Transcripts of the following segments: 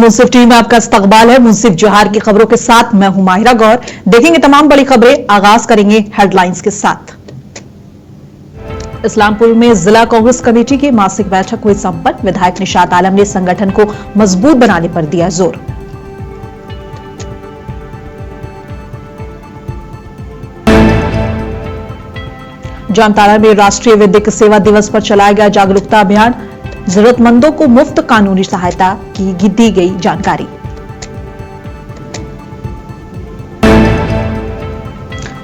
मुंसिफ team में आपका इस्तकबाल है। मुंसिफ जोहार की खबरों के साथ मैं हूं माहिरा गौर। देखेंगे तमाम बड़ी खबरें। आगाज करेंगे हेडलाइंस के साथ। इस्लामपुर में जिला कांग्रेस कमेटी की मासिक बैठक हुई संपन्न। विधायक निशात आलम ने संगठन को मजबूत बनाने पर दिया जोर। जामताड़ा में राष्ट्रीय विधिक सेवा दिवस पर चलाया गया जागरूकता अभियान। जरूरतमंदों को मुफ्त कानूनी सहायता की दी गई जानकारी।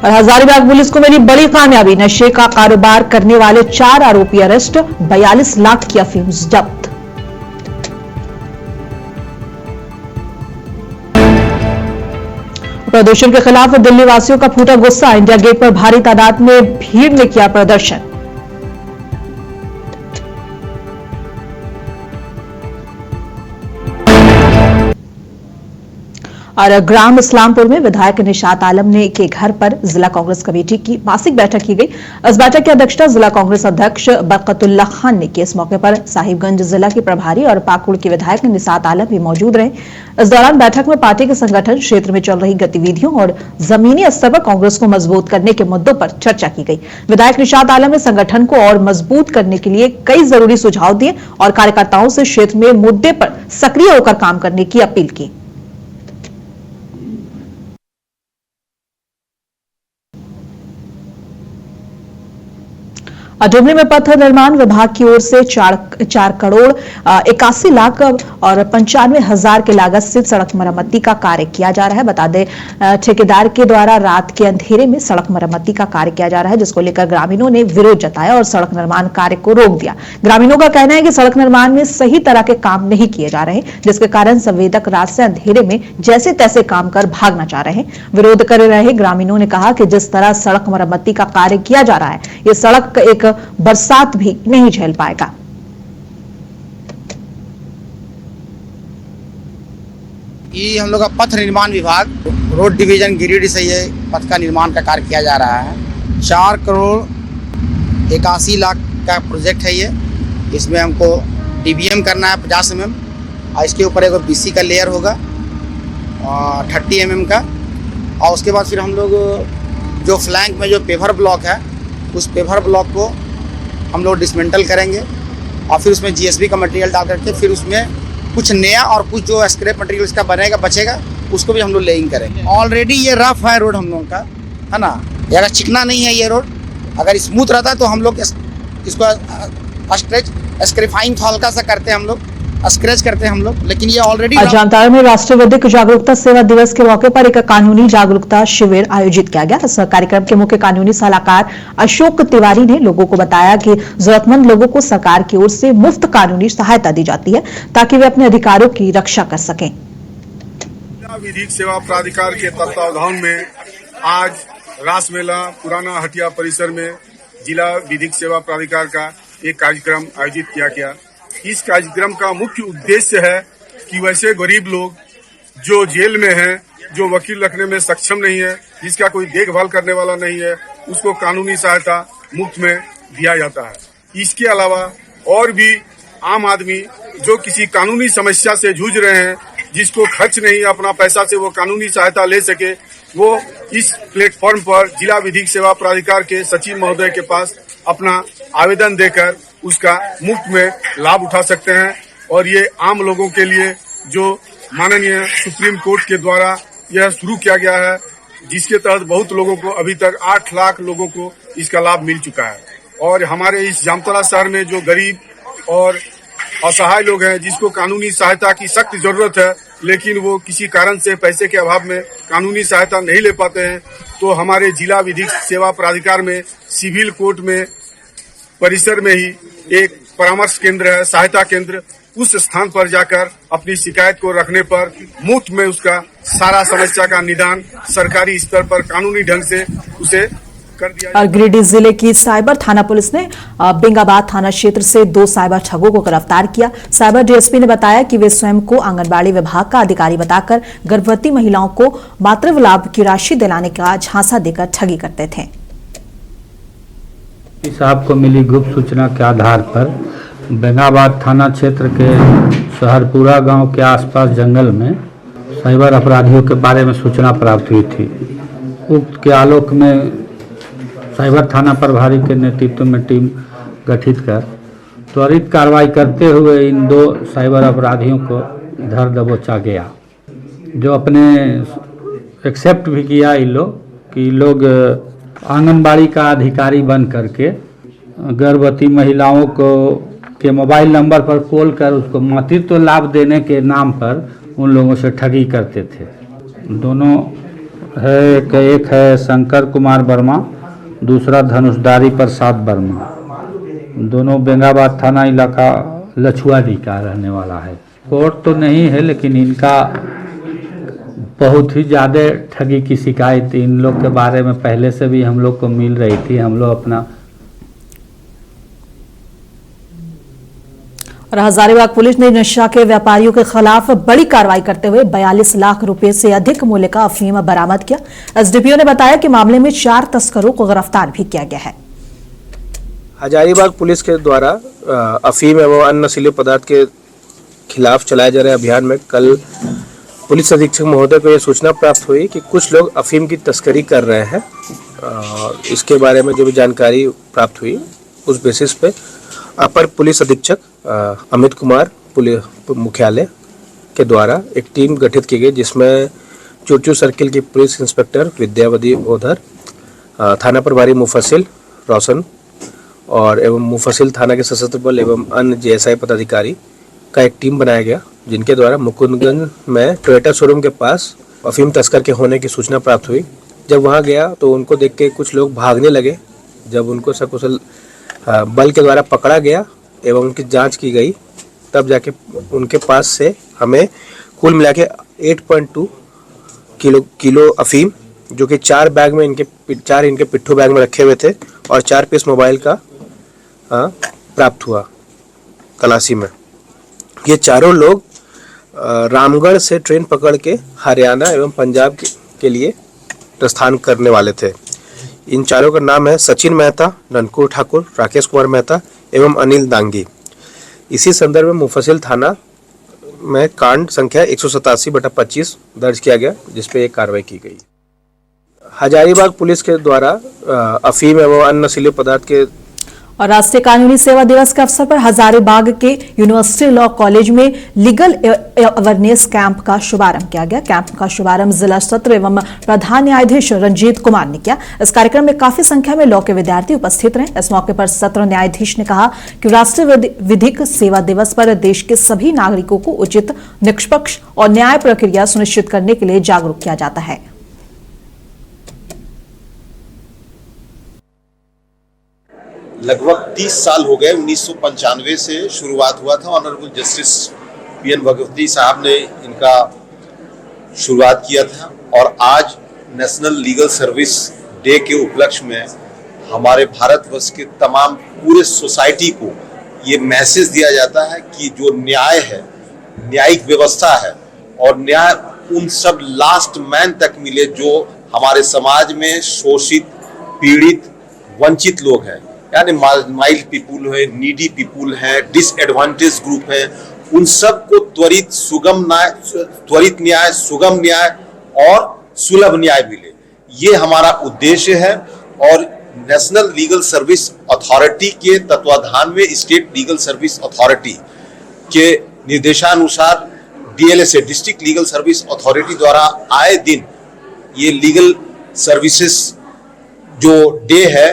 और हजारीबाग पुलिस को मिली बड़ी कामयाबी। नशे का कारोबार करने वाले 4 आरोपी अरेस्ट। 42 लाख की अफीम जब्त। प्रदूषण के खिलाफ दिल्ली वासियों का फूटा गुस्सा। इंडिया गेट पर भारी तादाद में भीड़ ने किया प्रदर्शन। और ग्राम इस्लामपुर में विधायक निशात आलम ने के घर पर जिला कांग्रेस कमेटी की मासिक बैठक की गई। इस बैठक की अध्यक्षता जिला कांग्रेस अध्यक्ष बरकतुल्लाह खान ने की। इस मौके पर साहिबगंज जिला के प्रभारी और पाकुड़ के विधायक निशात आलम भी मौजूद रहे। इस दौरान बैठक में पार्टी के संगठन, क्षेत्र में चल रही गतिविधियों और जमीनी स्तर पर कांग्रेस को मजबूत करने के मुद्दों पर चर्चा की गई। विधायक निशात आलम ने संगठन को और मजबूत करने के लिए कई जरूरी सुझाव दिए और कार्यकर्ताओं से क्षेत्र में मुद्दे पर सक्रिय होकर काम करने की अपील की। डुमरी में पथ निर्माण विभाग की ओर से 4 करोड़ 81 लाख और 95,000 की लागत से सड़क मरम्मती का कार्य किया जा रहा है। बता दें, ठेकेदार के द्वारा रात के अंधेरे में सड़क मरम्मती का कार्य किया जा रहा है, जिसको लेकर ग्रामीणों ने विरोध जताया और सड़क निर्माण कार्य को रोक दिया। ग्रामीणों का कहना है कि सड़क निर्माण में सही तरह के काम नहीं किए जा रहे, जिसके कारण संवेदक रात से अंधेरे में जैसे तैसे काम कर भागना चाह रहे हैं। विरोध कर रहे ग्रामीणों ने कहा कि जिस तरह सड़क मरम्मती का कार्य किया जा रहा है, ये सड़क एक बरसात भी नहीं झेल पाएगा। ये हम लोग का पथ निर्माण विभाग रोड डिवीजन गिरिडीह से ये पथ का निर्माण का कार्य किया जा रहा है। 4 करोड़ 81 लाख का प्रोजेक्ट है ये। इसमें हमको डीबीएम करना है 50 mm और इसके ऊपर एक बीसी का लेयर होगा 30 mm का। और उसके बाद फिर हम लोग जो फ्लैंक में जो पेवर ब्लॉक है, उस पेवर ब्लॉक को हम लोग डिसमेंटल करेंगे और फिर उसमें जीएसबी का मटेरियल डाल करके फिर उसमें कुछ नया और कुछ जो स्क्रैप मटेरियल इसका बचेगा उसको भी हम लोग लेइंग करेंगे। ऑलरेडी ये रफ है रोड हम लोगों का, है ना। ये अगर चिकना नहीं है ये रोड, अगर स्मूथ रहता तो हम लोग इसको स्क्रेफाइंग हल्का सा करते हैं, हम लोग स्क्रैच करते हैं हम लोग, लेकिन ये ऑलरेडी। जामताड़ा में राष्ट्रीय विधिक जागरूकता सेवा दिवस के मौके पर एक कानूनी जागरूकता शिविर आयोजित किया गया। इस कार्यक्रम के मुख्य कानूनी सलाहकार अशोक तिवारी ने लोगों को बताया कि जरूरतमंद लोगों को सरकार की ओर से मुफ्त कानूनी सहायता दी जाती है ताकि वे अपने अधिकारों की रक्षा कर सकें। जिला विधिक सेवा प्राधिकार के तत्वावधान में आज रासमेला पुराना हटिया परिसर में जिला विधिक सेवा प्राधिकार का एक कार्यक्रम आयोजित किया गया। इस कार्यक्रम का मुख्य उद्देश्य है कि वैसे गरीब लोग जो जेल में हैं, जो वकील रखने में सक्षम नहीं है, जिसका कोई देखभाल करने वाला नहीं है, उसको कानूनी सहायता मुफ्त में दिया जाता है। इसके अलावा और भी आम आदमी जो किसी कानूनी समस्या से जूझ रहे हैं, जिसको खर्च नहीं अपना पैसा से वो कानूनी सहायता ले सके, वो इस प्लेटफॉर्म पर जिला विधिक सेवा प्राधिकार के सचिव महोदय के पास अपना आवेदन देकर उसका मुफ्त में लाभ उठा सकते हैं। और ये आम लोगों के लिए जो माननीय सुप्रीम कोर्ट के द्वारा यह शुरू किया गया है, जिसके तहत बहुत लोगों को अभी तक 8 लाख लोगों को इसका लाभ मिल चुका है। और हमारे इस जामताड़ा शहर में जो गरीब और असहाय लोग हैं, जिसको कानूनी सहायता की सख्त जरूरत है, लेकिन वो किसी कारण से पैसे के अभाव में कानूनी सहायता नहीं ले पाते हैं, तो हमारे जिला विधिक सेवा प्राधिकार में सिविल कोर्ट में परिसर में ही एक परामर्श केंद्र है, सहायता केंद्र। उस स्थान पर जाकर अपनी शिकायत को रखने पर मुफ्त में उसका सारा समस्या का निदान सरकारी स्तर पर कानूनी ढंग से उसे कर दिया। और गिरिडीह जिले की साइबर थाना पुलिस ने बेंगाबाद थाना क्षेत्र से 2 साइबर ठगों को गिरफ्तार किया। साइबर डीएसपी ने बताया कि वे स्वयं को आंगनबाड़ी विभाग का अधिकारी बताकर गर्भवती महिलाओं को मातृत्व लाभ की राशि दिलाने का झांसा देकर ठगी करते थे। साहब को मिली गुप्त सूचना के आधार पर बेंगाबाद थाना क्षेत्र के शहरपुरा गांव के आसपास जंगल में साइबर अपराधियों के बारे में सूचना प्राप्त हुई थी। उक्त के आलोक में साइबर थाना प्रभारी के नेतृत्व में टीम गठित कर त्वरित कार्रवाई करते हुए इन 2 साइबर अपराधियों को धर दबोचा गया, जो अपने एक्सेप्ट भी किया इन लोग कि लोग आंगनबाड़ी का अधिकारी बन करके गर्भवती महिलाओं को के मोबाइल नंबर पर कॉल कर उसको मातृत्व लाभ देने के नाम पर उन लोगों से ठगी करते थे। दोनों है, एक है शंकर कुमार वर्मा, दूसरा धनुषधारी प्रसाद वर्मा। दोनों बेंगाबाद थाना इलाका लछुआडी का रहने वाला है। कोर्ट तो नहीं है, लेकिन इनका बहुत ही ज़्यादा ठगी की शिकायत इन लोग के बारे में पहले से भी हम लोग को मिल रही थी। हम लोग अपना और हजारीबाग पुलिस ने नशा के व्यापारियों के खिलाफ बड़ी कार्रवाई करते हुए 42 लाख रुपए से अधिक मूल्य का अफीम बरामद किया। एसडीपीओ ने बताया कि मामले में 4 तस्करों को गिरफ्तार भी किया गया है। हजारीबाग पुलिस के द्वारा अफीम एवं अन्य नशीले पदार्थ के खिलाफ चलाए जा रहे अभियान में कल पुलिस अधीक्षक महोदय को यह सूचना प्राप्त हुई कि कुछ लोग अफीम की तस्करी कर रहे हैं। इसके बारे में जो भी जानकारी प्राप्त हुई उस बेसिस पे अपर पुलिस अधीक्षक अमित कुमार पुलिस मुख्यालय के द्वारा एक टीम गठित की गई, जिसमें चुरचू सर्किल की पुलिस इंस्पेक्टर विद्यावती ओधर, थाना प्रभारी मुफस्सिल रोशन और एवं मुफस्सिल थाना के सशस्त्र बल एवं अन्य जेएसआई पदाधिकारी का एक टीम बनाया गया, जिनके द्वारा मुकुंदगंज में टोयोटा शोरूम के पास अफीम तस्कर के होने की सूचना प्राप्त हुई। जब वहां गया तो उनको देख के कुछ लोग भागने लगे। जब उनको सकुशल बल के द्वारा पकड़ा गया एवं उनकी जांच की गई, तब जाके उनके पास से हमें कुल मिला के 8.2 किलो अफीम, जो कि 4 बैग में इनके पिट्ठू बैग में रखे हुए थे, और 4 पीस मोबाइल का प्राप्त हुआ तलाशी में। ये चारों लोग रामगढ़ से ट्रेन पकड़ के हरियाणा एवं पंजाब के लिए प्रस्थान करने वाले थे। इन चारों का नाम है सचिन मेहता, ननकुर ठाकुर, राकेश कुमार मेहता एवं अनिल दांगी। इसी संदर्भ में मुफस्सिल थाना में कांड संख्या 187/25 दर्ज किया गया, जिसपे एक कार्रवाई की गई। हजारीबाग पुलिस के द्वारा अफीम एवं अन्य नशीले पदार्थ के और राष्ट्रीय कानूनी सेवा दिवस के अवसर पर हजारीबाग के यूनिवर्सिटी लॉ कॉलेज में लीगल अवेयरनेस कैंप का शुभारंभ किया गया। कैंप का शुभारंभ जिला सत्र एवं प्रधान न्यायाधीश रंजीत कुमार ने किया। इस कार्यक्रम में काफी संख्या में लॉ के विद्यार्थी उपस्थित रहे। इस मौके पर सत्र न्यायाधीश ने कहा कि राष्ट्रीय विधिक सेवा दिवस पर देश के सभी नागरिकों को उचित, निष्पक्ष और न्याय प्रक्रिया सुनिश्चित करने के लिए जागरूक किया जाता है। लगभग 30 साल हो गए। 1995 से शुरुआत हुआ था। ऑनरेबल जस्टिस पीएन भगवती साहब ने इनका शुरुआत किया था, और आज नेशनल लीगल सर्विस डे के उपलक्ष्य में हमारे भारतवर्ष के तमाम पूरे सोसाइटी को ये मैसेज दिया जाता है कि जो न्याय है, न्यायिक व्यवस्था है, और न्याय उन सब लास्ट मैन तक मिले जो हमारे समाज में शोषित, पीड़ित, वंचित लोग हैं, यानी माइल्ड पीपुल है, नीडी पीपुल है, डिसएडवांटेज ग्रुप है, उन सब को त्वरित न्याय, सुगम न्याय और सुलभ न्याय मिले। ये हमारा उद्देश्य है। और नेशनल लीगल सर्विस अथॉरिटी के तत्वाधान में स्टेट लीगल सर्विस अथॉरिटी के निर्देशानुसार DLSA, district legal service authority द्वारा आए दिन ये लीगल सर्विसेज जो डे है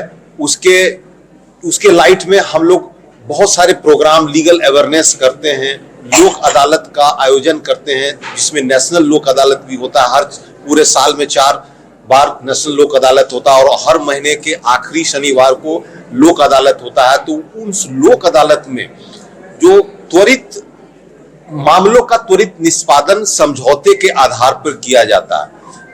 उसके लाइट में हम लोग बहुत सारे प्रोग्राम लीगल अवेयरनेस करते हैं, लोक अदालत का आयोजन करते हैं, जिसमें नेशनल लोक अदालत भी होता है। हर पूरे साल में 4 बार नेशनल लोक अदालत होता है, और हर महीने के आखिरी शनिवार को लोक अदालत होता है। तो उन लोक अदालत में जो त्वरित मामलों का त्वरित निष्पादन समझौते के आधार पर किया जाता है,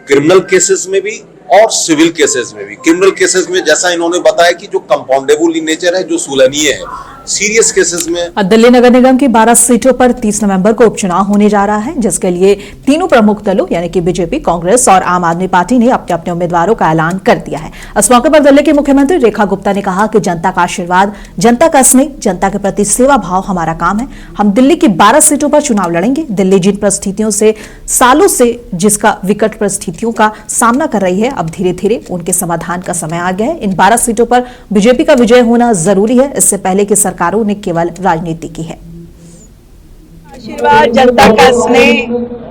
क्रिमिनल केसेस में भी और सिविल केसेस में भी। क्रिमिनल केसेस में जैसा इन्होंने बताया कि जो कंपाउंडेबल इन नेचर है, जो सुलहनीय है, सीरियस केसेस में। दिल्ली नगर निगम की 12 सीटों पर 30 नवंबर को उपचुनाव होने जा रहा है, जिसके लिए तीनों प्रमुख दलों यानी कि बीजेपी, कांग्रेस और आम आदमी पार्टी ने अपने अपने उम्मीदवारों का ऐलान कर दिया है। इस मौके पर दिल्ली की मुख्यमंत्री रेखा गुप्ता ने कहा कि जनता का आशीर्वाद, जनता का स्नेह, जनता के प्रति सेवा भाव हमारा काम है। हम दिल्ली की 12 सीटों पर चुनाव लड़ेंगे। दिल्ली जिन परिस्थितियों से सालों से जिसका विकट परिस्थितियों का सामना कर रही है, अब धीरे धीरे उनके समाधान का समय आ गया है। इन 12 सीटों पर बीजेपी का विजय होना जरूरी है। इससे पहले की सरकारों ने केवल राजनीति की है। आशीर्वाद, जनता का स्नेह,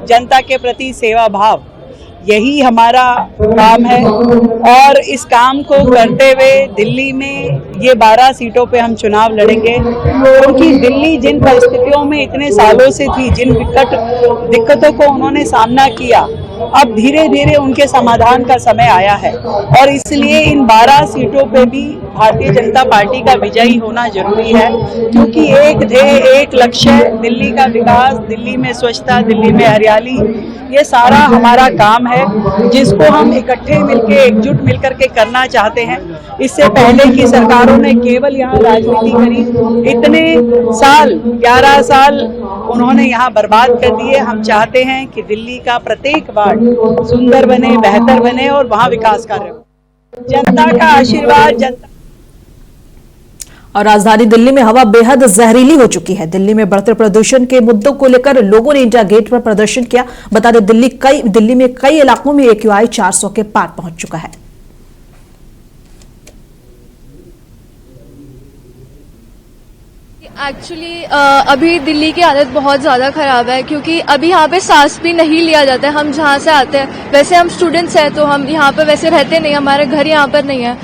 जनता के प्रति सेवा भाव, यही हमारा काम है और इस काम को करते हुए दिल्ली में ये 12 सीटों पे हम चुनाव लड़ेंगे, क्योंकि दिल्ली जिन परिस्थितियों में इतने सालों से थी, जिन विकट दिक्कतों को उन्होंने सामना किया, अब धीरे धीरे उनके समाधान का समय आया है और इसलिए इन 12 सीटों पे भी भारतीय जनता पार्टी का विजयी होना जरूरी है, क्योंकि एक ध्येय, एक लक्ष्य, दिल्ली का विकास, दिल्ली में स्वच्छता, दिल्ली में हरियाली, ये सारा हमारा काम है जिसको हम इकट्ठे मिलके, एकजुट मिलकर के करना चाहते हैं। इससे पहले की सरकारों ने केवल यहाँ राजनीति करी, इतने साल, 11 साल उन्होंने यहाँ बर्बाद कर दिए। हम चाहते हैं कि दिल्ली का प्रत्येक वार्ड सुंदर बने, बेहतर बने और वहाँ विकास कार्य हो। जनता का आशीर्वाद, जनता। और राजधानी दिल्ली में हवा बेहद जहरीली हो चुकी है। दिल्ली में बढ़ते प्रदूषण के मुद्दों को लेकर लोगों ने इंडिया गेट पर प्रदर्शन किया। बता दें, दिल्ली में कई इलाकों में AQI 400 के पार पहुंच चुका है। एक्चुअली अभी दिल्ली की हालत बहुत ज़्यादा ख़राब है, क्योंकि अभी यहाँ पे सांस भी नहीं लिया जाता है। हम जहाँ से आते हैं, वैसे हम स्टूडेंट्स हैं तो हम यहाँ पे वैसे रहते नहीं, हमारे घर यहाँ पर नहीं है,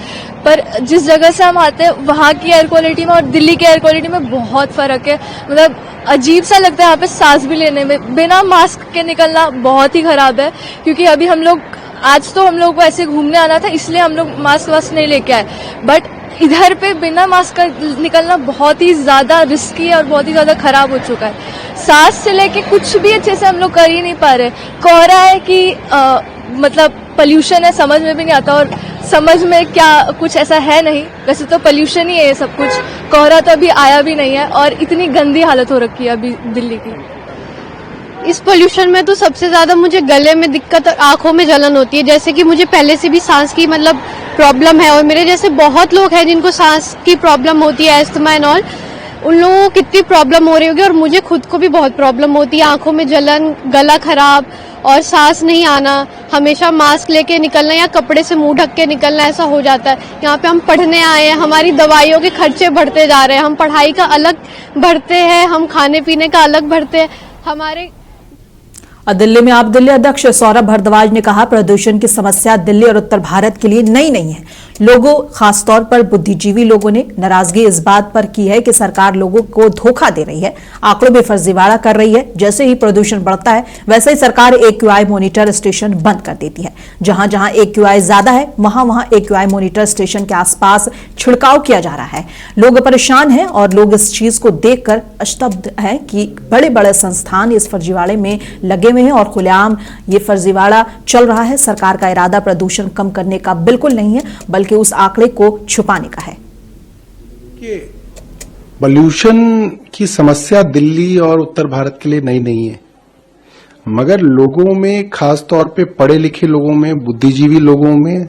पर जिस जगह से हम आते हैं वहाँ की एयर क्वालिटी में और दिल्ली की एयर क्वालिटी में बहुत फ़र्क है। मतलब अजीब सा लगता है यहाँ पे सांस भी लेने में। बिना मास्क के निकलना बहुत ही ख़राब है, क्योंकि अभी हम लोग, आज तो हम लोग को ऐसे घूमने आना था इसलिए हम लोग मास्क वास्क नहीं लेके आए, बट इधर पे बिना मास्क का निकलना बहुत ही ज़्यादा रिस्की है और बहुत ही ज़्यादा ख़राब हो चुका है। सांस से लेके कुछ भी अच्छे से हम लोग कर ही नहीं पा रहे। कोहरा है कि मतलब पोल्यूशन है, समझ में भी नहीं आता, और समझ में क्या कुछ ऐसा है नहीं, वैसे तो पोल्यूशन ही है ये सब कुछ। कोहरा तो अभी आया भी नहीं है और इतनी गंदी हालत हो रखी है अभी दिल्ली की। इस पोल्यूशन में तो सबसे ज्यादा मुझे गले में दिक्कत और आंखों में जलन होती है, जैसे कि मुझे पहले से भी सांस की मतलब प्रॉब्लम है और मेरे जैसे बहुत लोग हैं जिनको सांस की प्रॉब्लम होती है, एस्थमा एंड ऑल। उन लोगों को कितनी प्रॉब्लम हो रही होगी और मुझे खुद को भी बहुत प्रॉब्लम होती है, आंखों में जलन, गला खराब और सांस नहीं आना, हमेशा मास्क लेके निकलना या कपड़े से मुंह ढक के निकलना, ऐसा हो जाता है। यहाँ पे हम पढ़ने आए हैं, हमारी दवाइयों के खर्चे बढ़ते जा रहे हैं, हम पढ़ाई का अलग भरते हैं, हम खाने पीने का अलग भरते हैं। हमारे दिल्ली में आप दिल्ली अध्यक्ष सौरभ भारद्वाज ने कहा, प्रदूषण की समस्या दिल्ली और उत्तर भारत के लिए नई नहीं है। लोगों, खासतौर पर बुद्धिजीवी लोगों ने नाराजगी इस बात पर की है कि सरकार लोगों को धोखा दे रही है, आंकड़ों में फर्जीवाड़ा कर रही है। जैसे ही प्रदूषण बढ़ता है वैसे ही सरकार AQI मॉनिटर स्टेशन बंद कर देती है। जहां जहां AQI ज्यादा है वहां वहां AQI मॉनिटर स्टेशन के आसपास छिड़काव किया जा रहा है। लोग परेशान हैं और लोग इस चीज को देखकर स्तब्ध हैं कि बड़े बड़े संस्थान इस फर्जीवाड़े में लगे हुए हैं और खुलेआम ये फर्जीवाड़ा चल रहा है। सरकार का इरादा प्रदूषण कम करने का बिल्कुल नहीं है, बल्कि उस आंकड़े को छुपाने का है। पोल्यूशन की समस्या दिल्ली और उत्तर भारत के लिए नई नहीं है, मगर लोगों में, खास तौर पे पढ़े लिखे लोगों में, बुद्धिजीवी लोगों में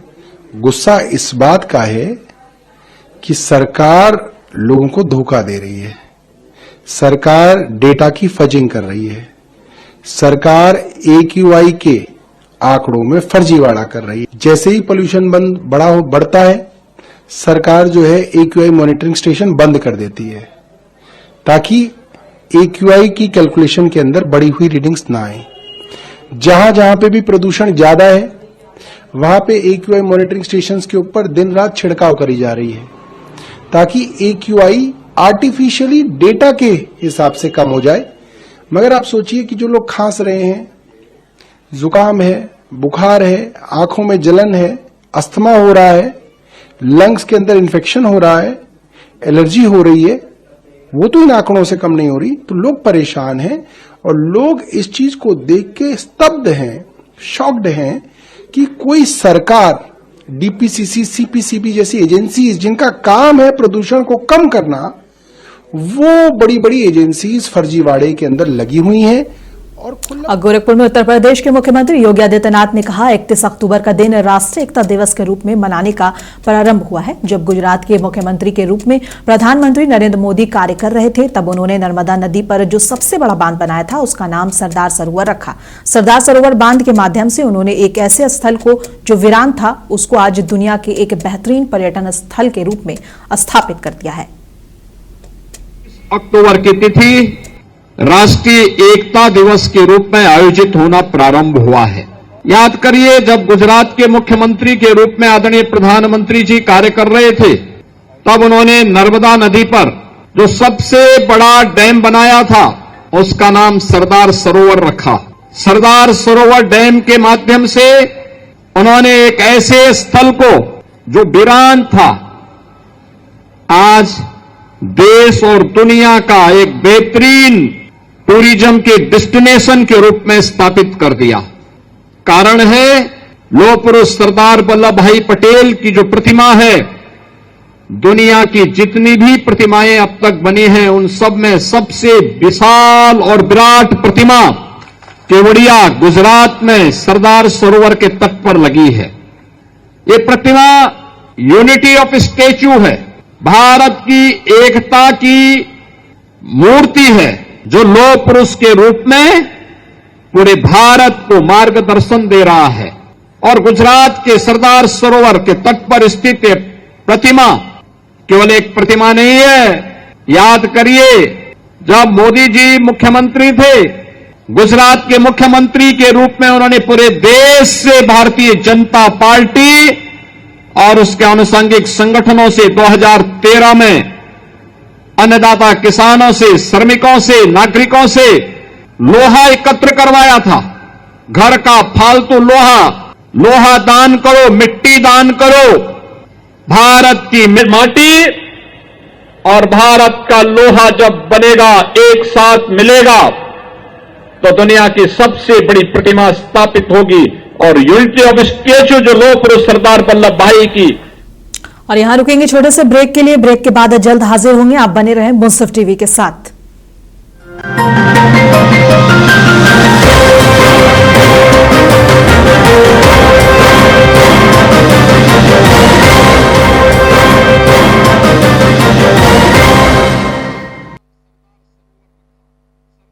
गुस्सा इस बात का है कि सरकार लोगों को धोखा दे रही है, सरकार डेटा की फजिंग कर रही है, सरकार AQI के आंकड़ों में फर्जीवाड़ा कर रही है। जैसे ही पोल्यूशन बढ़ता है, सरकार जो है AQI मॉनिटरिंग स्टेशन बंद कर देती है ताकि AQI की कैलकुलेशन के अंदर बढ़ी हुई रीडिंग्स ना आए। जहां जहां पे भी प्रदूषण ज्यादा है वहां पे AQI मॉनिटरिंग स्टेशंस के ऊपर दिन रात छिड़काव करी जा रही है ताकि AQI आर्टिफिशियली डेटा के हिसाब से कम हो जाए। मगर आप सोचिए कि जो लोग खांस रहे हैं, जुकाम है, बुखार है, आंखों में जलन है, अस्थमा हो रहा है, लंग्स के अंदर इन्फेक्शन हो रहा है, एलर्जी हो रही है, वो तो इन आंकड़ों से कम नहीं हो रही। तो लोग परेशान हैं और लोग इस चीज को देख के स्तब्ध हैं, शॉक्ड हैं कि कोई सरकार, डीपीसीसी, सीपीसीबी जैसी एजेंसीज जिनका काम है प्रदूषण को कम करना, वो बड़ी बड़ी एजेंसीज फर्जीवाड़े के अंदर लगी हुई हैं। और गोरखपुर में उत्तर प्रदेश के मुख्यमंत्री योगी आदित्यनाथ ने कहा 31 अक्टूबर का दिन राष्ट्रीय एकता दिवस के रूप में मनाने का प्रारंभ हुआ है। जब गुजरात के मुख्यमंत्री के रूप में प्रधानमंत्री नरेंद्र मोदी कार्य कर रहे थे, तब उन्होंने नर्मदा नदी पर जो सबसे बड़ा बांध बनाया था, उसका नाम सरदार सरोवर रखा। सरदार सरोवर बांध के माध्यम से उन्होंने एक ऐसे स्थल को जो वीरान था, उसको आज दुनिया के एक बेहतरीन पर्यटन स्थल के रूप में स्थापित कर दिया है। अक्टूबर की तिथि राष्ट्रीय एकता दिवस के रूप में आयोजित होना प्रारंभ हुआ है। याद करिए, जब गुजरात के मुख्यमंत्री के रूप में आदरणीय प्रधानमंत्री जी कार्य कर रहे थे, तब उन्होंने नर्मदा नदी पर जो सबसे बड़ा डैम बनाया था, उसका नाम सरदार सरोवर रखा। सरदार सरोवर डैम के माध्यम से उन्होंने एक ऐसे स्थल को जो वीरान था, आज देश और दुनिया का एक बेहतरीन टूरिज्म के डेस्टिनेशन के रूप में स्थापित कर दिया। कारण है, लौह पुरुष सरदार वल्लभ भाई पटेल की जो प्रतिमा है, दुनिया की जितनी भी प्रतिमाएं अब तक बनी हैं, उन सब में सबसे विशाल और विराट प्रतिमा केवड़िया गुजरात में सरदार सरोवर के तट पर लगी है। ये प्रतिमा यूनिटी ऑफ स्टैच्यू है, भारत की एकता की मूर्ति है, जो लौह पुरुष के रूप में पूरे भारत को मार्गदर्शन दे रहा है। और गुजरात के सरदार सरोवर के तट पर स्थित प्रतिमा केवल एक प्रतिमा नहीं है। याद करिए, जब मोदी जी मुख्यमंत्री थे, गुजरात के मुख्यमंत्री के रूप में उन्होंने पूरे देश से भारतीय जनता पार्टी और उसके आनुषंगिक संगठनों से 2013 में अन्नदाता किसानों से, श्रमिकों से, नागरिकों से लोहा एकत्र करवाया था। घर का फालतू लोहा दान करो, मिट्टी दान करो। भारत की माटी और भारत का लोहा जब बनेगा, एक साथ मिलेगा, तो दुनिया की सबसे बड़ी प्रतिमा स्थापित होगी। और यूनिटी ऑफ स्टैच्यू जो लौह पुरुष सरदार वल्लभ भाई की। और यहां रुकेंगे छोटे से ब्रेक के लिए। ब्रेक के बाद जल्द हाजिर होंगे। आप बने रहें मुंसिफ टीवी के साथ।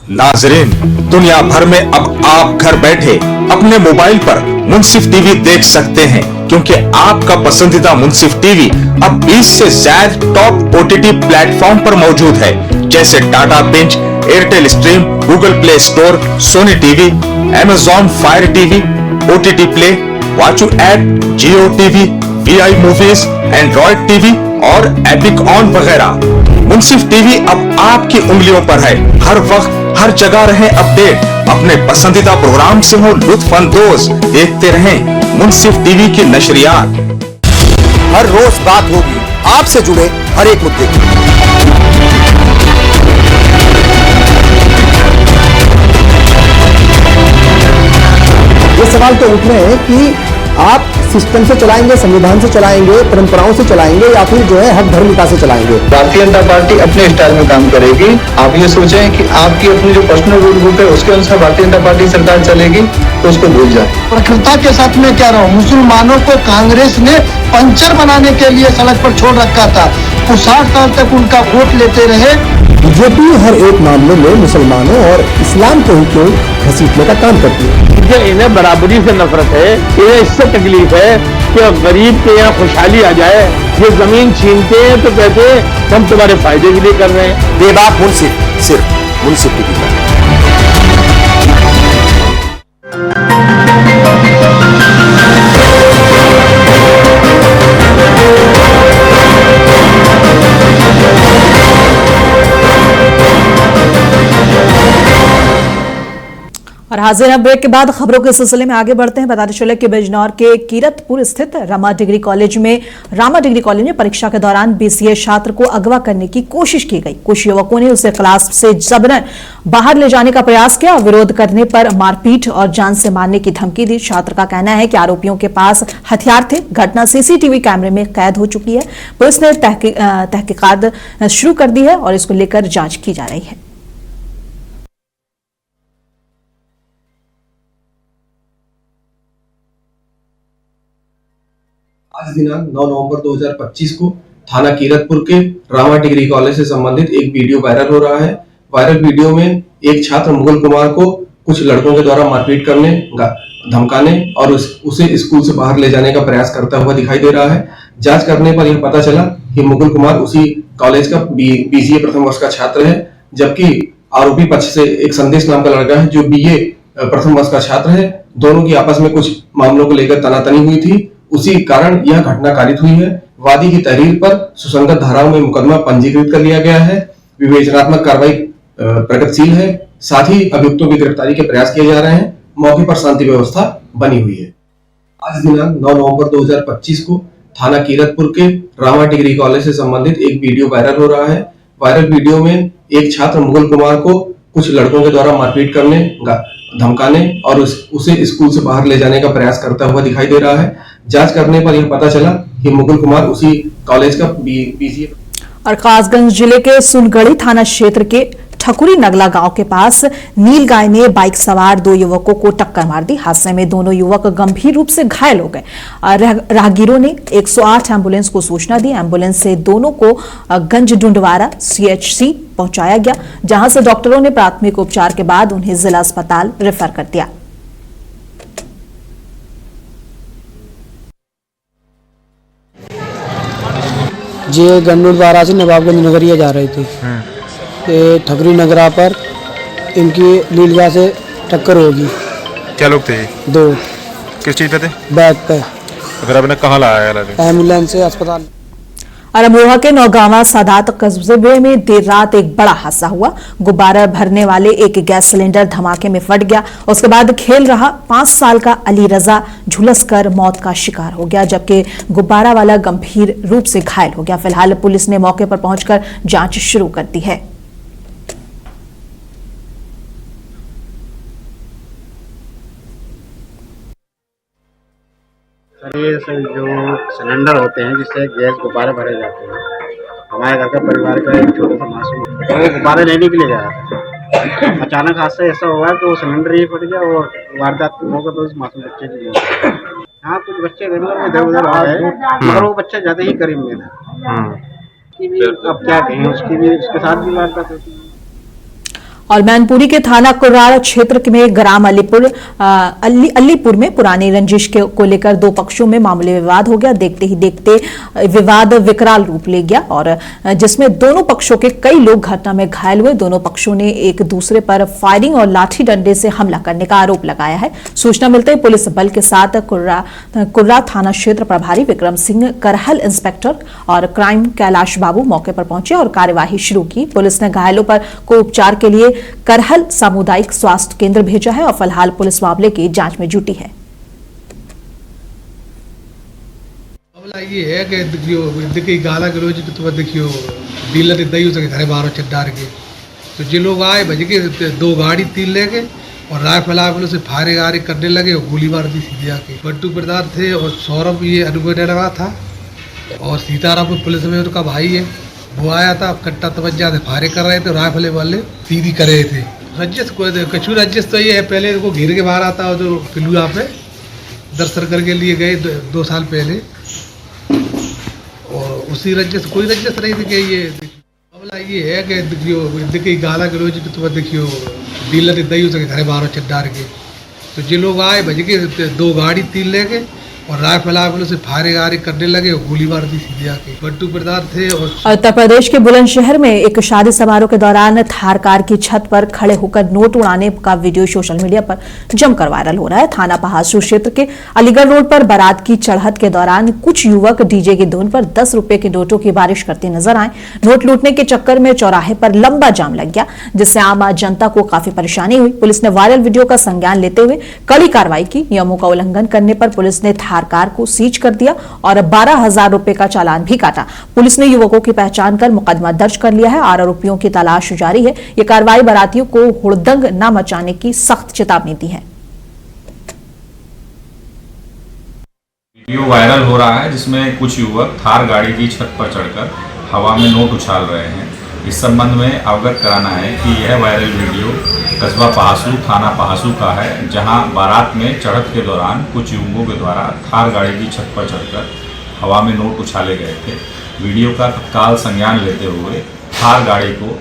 नाजरीन, दुनिया भर में अब आप घर बैठे अपने मोबाइल पर मुंसिफ टीवी देख सकते हैं, क्योंकि आपका पसंदीदा मुंसिफ टीवी अब 20 से ज्यादा टॉप ओटीटी प्लेटफॉर्म पर मौजूद है, जैसे टाटा पिंच, Airtel Stream, Google Play Store, Sony TV, Amazon Fire TV, OTT Play, Watcho app, Jio TV, VI Movies, Android TV और एपिक ऑन वगैरह। मुंसिफ टीवी अब आपकी उंगलियों पर है। हर वक्त हर जगह रहे अपडेट, अपने पसंदीदा प्रोग्राम से हो लुत्फानंदोज। देखते रहें मुंसिफ टीवी की नशरियात। हर रोज बात होगी आपसे जुड़े हर एक मुद्दे की। ये सवाल तो उठ रहे हैं कि आप सिस्टम से चलाएंगे, संविधान से चलाएंगे, परंपराओं से चलाएंगे, या फिर जो है हक धर्मिता से चलाएंगे। भारतीय जनता पार्टी अपने स्टाइल में काम करेगी। आप ये सोचें कि आपकी अपनी जो पर्सनल रूल बुक है उसके अनुसार भारतीय जनता पार्टी सरकार चलेगी, तो उसको भूल जाए। प्रकृता के साथ में कह रहा हूँ, मुसलमानों को कांग्रेस ने पंचर बनाने के लिए सड़क पर छोड़ रखा था। वो 60 साल तक उनका वोट लेते रहे। बीजेपी हर एक मामले में मुसलमानों और इस्लाम को ही क्यों घसीटने का काम करती है। इन्हें बराबरी से नफरत है, इन्हें इससे तकलीफ है कि गरीब के यहाँ खुशहाली आ जाए। ये जमीन छीनते हैं तो कहते हैं हम तुम्हारे फायदे के लिए कर रहे हैं। बेबाक मुंसिफ सिर्फ मुंसिफ की। और हाजिर हैं ब्रेक के बाद खबरों के सिलसिले में आगे बढ़ते हैं। बताते चले कि बिजनौर के कीरतपुर स्थित रामा डिग्री कॉलेज में परीक्षा के दौरान बीसीए छात्र को अगवा करने की कोशिश की गई। कुछ युवकों ने उसे क्लास से जबरन बाहर ले जाने का प्रयास किया। विरोध करने पर मारपीट और जान से मारने की धमकी दी। छात्र का कहना है कि आरोपियों के पास हथियार थे। घटना सीसीटीवी कैमरे में कैद हो चुकी है। पुलिस ने तहकीकात शुरू कर दी है और इसको लेकर जांच की जा रही है। आज दिनांक 9 नवंबर 2025 को थाना कीरतपुर के रामा डिग्री कॉलेज से संबंधित एक वीडियो वायरल हो रहा है। वायरल वीडियो में एक छात्र मुगल कुमार को कुछ लड़कों के द्वारा मारपीट करने, धमकाने और उसे स्कूल से बाहर ले जाने का प्रयास करता हुआ दिखाई दे रहा है। जांच करने पर यह पता चला कि मुगल कुमार उसी कॉलेज का बीसीए प्रथम वर्ष का छात्र है, जबकि आरोपी पक्ष से एक संदेश नाम का लड़का है जो बीए प्रथम वर्ष का छात्र है। दोनों की आपस में कुछ मामलों को लेकर तनातनी हुई थी। उसी कारण यह घटना कारित हुई है। वादी की तहरीर पर सुसंगत धाराओं में मुकदमा पंजीकृत कर लिया गया है। विवेचनात्मक कार्रवाई प्रगतिशील है। साथ ही अभियुक्तों की गिरफ्तारी के प्रयास किए जा रहे हैं। मौके पर शांति व्यवस्था बनी हुई है। आज दिनांक 9 नवंबर 2025 को थाना कीरतपुर के रामा डिग्री कॉलेज से संबंधित एक वीडियो वायरल हो रहा है। वायरल वीडियो में एक छात्र मुगल कुमार को कुछ लड़कों के द्वारा मारपीट करने, धमकाने और उसे स्कूल से बाहर ले जाने का प्रयास करता हुआ दिखाई दे रहा है। जांच करने पर यह पता चला कि मुगल कुमार उसी कॉलेज का बीसीए। और कासगंज जिले के सुनगढ़ी थाना क्षेत्र के ठकुरी नगला गांव के पास नीलगाय ने बाइक सवार 2 युवकों को टक्कर मार दी। हादसे में दोनों युवक गंभीर रूप से घायल हो गए। राहगीरों ने 108 एम्बुलेंस को सूचना दी। एम्बुलेंस से दोनों को गंज डुंडवारा सीएचसी पहुंचाया गया, जहां से डॉक्टरों ने प्राथमिक उपचार के बाद उन्हें जिला अस्पताल रेफर कर दिया। ये गंडुलवारा से नवाबगंज नगरिया जा रहे थे। ठकुरी नगरा पर इनकी नीलगाय से टक्कर होगी। क्या लोग थे? 2। किस चीज पे थे? बैग पे। फिर आपने कहाँ लाया? एम्बुलेंस से अस्पताल। और अमरोहा के नौगांवा सादात कस्बे में देर रात एक बड़ा हादसा हुआ। गुब्बारा भरने वाले एक गैस सिलेंडर धमाके में फट गया। उसके बाद खेल रहा 5 साल का अली रजा झुलसकर मौत का शिकार हो गया, जबकि गुब्बारा वाला गंभीर रूप से घायल हो गया। फिलहाल पुलिस ने मौके पर पहुंचकर जांच शुरू कर दी है। सर, ये जो सिलेंडर होते हैं जिससे गैस गुब्बारे भरे जाते हैं, हमारे घर का परिवार का एक छोटा सा मासूम वो गुब्बारे लेने के लिए गया था। अचानक हादसा ऐसा हुआ कि वो सिलेंडर ही फट गया और वारदात के मौके पर उस मासूम बच्चे की मौत। हाँ, कुछ बच्चे इधर उधर आ गए, मगर वो बच्चा ज्यादा ही करीब में था। अब क्या कहें, उसके साथ भी वारदात होती है। और मैनपुरी के थाना कुर्राड़ क्षेत्र में ग्राम अलीपुर में पुरानी रंजिश को लेकर 2 पक्षों में मामूली विवाद हो गया। देखते ही देखते विवाद विकराल रूप ले गया और जिसमें दोनों पक्षों के कई लोग घटना में घायल हुए। दोनों पक्षों ने एक दूसरे पर फायरिंग और लाठी डंडे से हमला करने का आरोप लगाया है। सूचना मिलते ही पुलिस बल के साथ कुर्रा थाना क्षेत्र प्रभारी विक्रम सिंह, करहल इंस्पेक्टर और क्राइम कैलाश बाबू मौके पर पहुंचे और कार्यवाही शुरू की। पुलिस ने घायलों को उपचार के लिए करहल सामुदायिक स्वास्थ्य केंद्र भेजा है और फिलहाल पुलिस मामले की जांच में जुटी है। मामला ये है कि देखिए गाला गलोच तो देखियो डीलर दई हो सके घरे बाहर चड्डार के तो जे लोग आए भज के 2 गाड़ी 3 लेके और राइफल से फायरिंग करने लगे और गोली मार दी सीधे आके। बट्टू प्रधान थे और सौरभ ये अनुभव लगा था और सीताराम पुलिस में उनका भाई है, वो आया था। कट्टा तवज्जा से फायरिंग कर रहे थे, राइफल वाले सीधी कर रहे थे। रजिश कछू रजिश तो ये है, पहले इनको घेर के बाहर आता जो पिलुआ पे दर्शन करके लिए गए 2 साल पहले और उसी रजिश कोई रजिश नहीं थी कि ये मामला ये है कि देखिए गाला गलोच तो देखियो डीलर दई हो सके घरे बाहर चड्डार के तो जे लोग आए भज के 2 गाड़ी 3 लेके और राइफल आफिल से फायरिंग करने लगे और गोली मार दी सीधे आके। बट्टू प्रधान थे। और उत्तर प्रदेश के बुलंदशहर में एक शादी समारोह के दौरान थार कार की छत पर खड़े होकर नोट उड़ाने का वीडियो सोशल मीडिया पर जमकर वायरल हो रहा है। थाना पहासू क्षेत्र के अलीगढ़ रोड पर बारात की चढ़त के दौरान कुछ युवक डीजे की धुन पर 10 रुपए के नोटों की बारिश करते नजर आए। नोट लूटने के चक्कर में चौराहे पर लंबा जाम लग गया, जिससे आम जनता को काफी परेशानी हुई। पुलिस ने वायरल वीडियो का संज्ञान लेते हुए कड़ी कार्रवाई की। नियमों का उल्लंघन करने पर पुलिस ने थार कार को सीज कर दिया और 12,000 रुपए का चालान भी काटा। पुलिस ने युवकों की पहचान कर मुकदमा दर्ज कर लिया है और आरोपियों की तलाश जारी है। यह कार्रवाई बारातियों को हुड़दंग न मचाने की सख्त चेतावनी दी है। वीडियो वायरल हो रहा है जिसमें कुछ युवक थार गाड़ी की छत पर चढ़कर हवा में नोट उछाल रहे हैं। इस संबंध में अवगत कराना है कि यह वायरल वीडियो कस्बा पहासू थाना पहासू का है, जहां बारात में चढ़त के दौरान कुछ युवकों के द्वारा थार गाड़ी की छत पर चढ़कर हवा में नोट उछाले गए थे। वीडियो का तत्काल संज्ञान लेते हुए थार गाड़ी को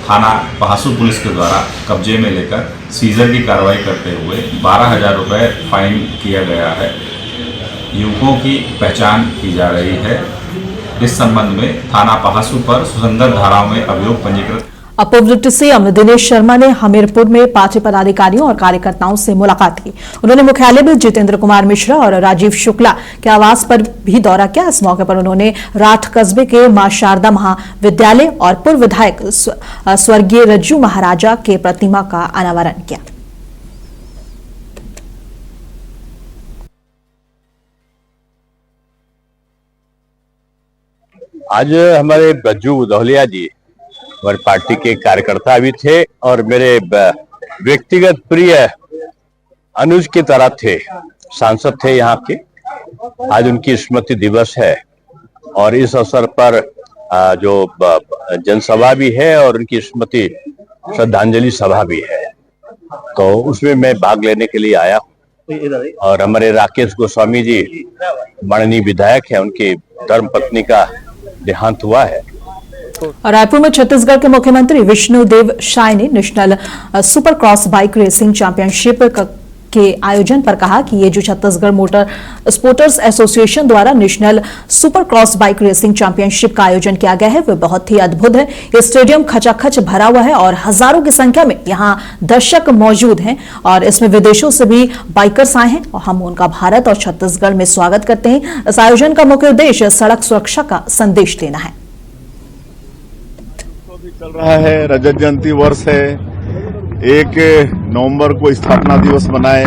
थाना पहासू पुलिस के द्वारा कब्जे में लेकर सीजर की कार्रवाई करते हुए 12,000 रुपये फाइन किया गया है। युवकों की पहचान की जा रही है। इस संबंध में थाना पहासू पर सुसंगत धाराओं में अभियोग पंजीकृत। अपूर्व डिप्टी सीएम दिनेश शर्मा ने हमीरपुर में पार्टी पदाधिकारियों और कार्यकर्ताओं से मुलाकात की। उन्होंने मुख्यालय में जितेंद्र कुमार मिश्रा और राजीव शुक्ला के आवास पर भी दौरा किया। इस मौके पर उन्होंने राठ कस्बे के मां शारदा महाविद्यालय और पूर्व विधायक स्वर्गीय रज्जू महाराजा के प्रतिमा का अनावरण किया। आज हमारे रज्जू दौलिया जी हमारी पार्टी के कार्यकर्ता भी थे और मेरे व्यक्तिगत प्रिय अनुज की तरह थे, सांसद थे यहाँ के। आज उनकी स्मृति दिवस है और इस अवसर पर जो जनसभा भी है और उनकी स्मृति श्रद्धांजलि सभा भी है, तो उसमें मैं भाग लेने के लिए आया हूँ। और हमारे राकेश गोस्वामी जी माननीय विधायक है, उनकी धर्मपत्नी का देहांत हुआ है। और रायपुर में छत्तीसगढ़ के मुख्यमंत्री विष्णुदेव साय ने national super cross bike racing championship के आयोजन पर कहा कि ये जो छत्तीसगढ़ मोटर स्पोर्टर्स एसोसिएशन द्वारा national super cross bike racing championship का आयोजन किया गया है वह बहुत ही अद्भुत है। ये स्टेडियम खचाखच भरा हुआ है और हजारों की संख्या में यहाँ दर्शक मौजूद हैं और इसमें विदेशों से भी बाइकर्स आए हैं और हम उनका भारत और छत्तीसगढ़ में स्वागत करते हैं। इस आयोजन का मुख्य उद्देश्य सड़क सुरक्षा का संदेश देना है। चल रहा है, रजत जयंती वर्ष है। 1 नवंबर को स्थापना दिवस मनाए,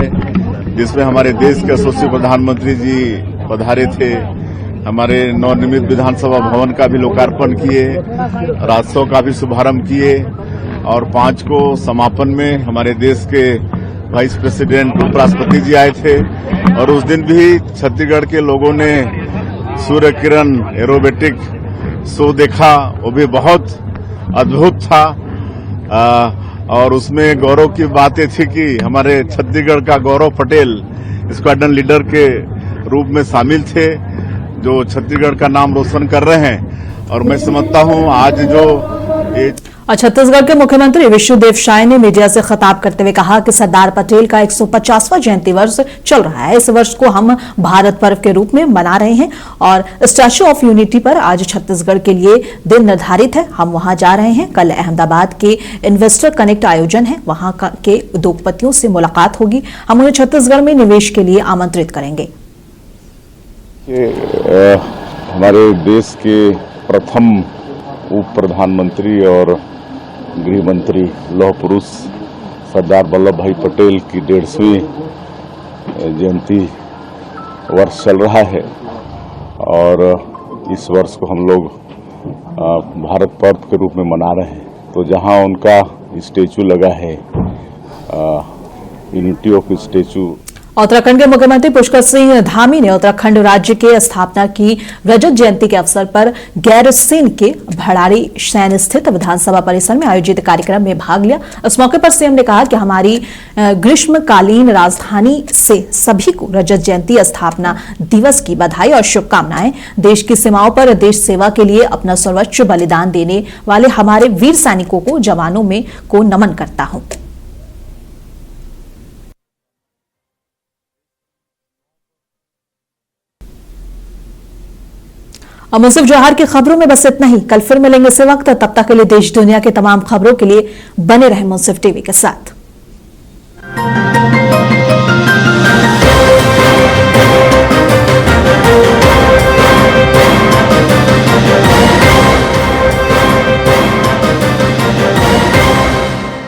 जिसमें हमारे देश के यशस्वी प्रधानमंत्री जी पधारे थे। हमारे नवनिर्मित विधानसभा भवन का भी लोकार्पण किए, राज्योत्सव का भी शुभारंभ किए और 5 को समापन में हमारे देश के वाइस प्रेसिडेंट उपराष्ट्रपति जी आए थे। और उस दिन भी छत्तीसगढ़ के लोगों ने सूर्य किरण एरोबेटिक शो देखा, वो भी बहुत अद्भुत था। और उसमें गौरव की बातें थी कि हमारे छत्तीसगढ़ का गौरव पटेल स्क्वाड्रन लीडर के रूप में शामिल थे, जो छत्तीसगढ़ का नाम रोशन कर रहे हैं। और मैं समझता हूं आज जो छत्तीसगढ़ के मुख्यमंत्री विष्णुदेव साय ने मीडिया से खिताब करते हुए कहा कि सरदार पटेल का 150वां जयंती वर्ष चल रहा है। इस वर्ष को हम भारत पर्व के रूप में मना रहे हैं और स्टैच्यू ऑफ यूनिटी पर आज छत्तीसगढ़ के लिए दिन निर्धारित है। हम वहां जा रहे हैं। कल अहमदाबाद के इन्वेस्टर कनेक्ट आयोजन है, वहां के उद्योगपतियों से मुलाकात होगी। हम उन्हें छत्तीसगढ़ में निवेश के लिए आमंत्रित करेंगे। हमारे देश के प्रथम उप प्रधानमंत्री और गृह मंत्री लौह पुरुष सरदार वल्लभ भाई पटेल की 150वीं जयंती वर्ष चल रहा है और इस वर्ष को हम लोग भारत पर्व के रूप में मना रहे हैं। तो जहां उनका स्टैचू लगा है, यूनिटी ऑफ स्टैचू। उत्तराखंड के मुख्यमंत्री पुष्कर सिंह धामी ने उत्तराखंड राज्य के स्थापना की रजत जयंती के अवसर पर गैरसैंण के भड़ाड़ी सैन स्थित विधानसभा परिसर में आयोजित कार्यक्रम में भाग लिया। इस मौके पर सीएम ने कहा कि हमारी ग्रीष्मकालीन राजधानी से सभी को रजत जयंती स्थापना दिवस की बधाई और शुभकामनाएं। देश की सीमाओं पर देश सेवा के लिए अपना सर्वोच्च बलिदान देने वाले हमारे वीर सैनिकों को जवानों में को नमन करता हूं। और मुंसिफ जौहर की खबरों में बस इतना ही। कल फिर मिलेंगे इसी वक्त, तब तक के लिए देश दुनिया के तमाम खबरों के लिए बने रहे मुंसिफ टीवी के साथ।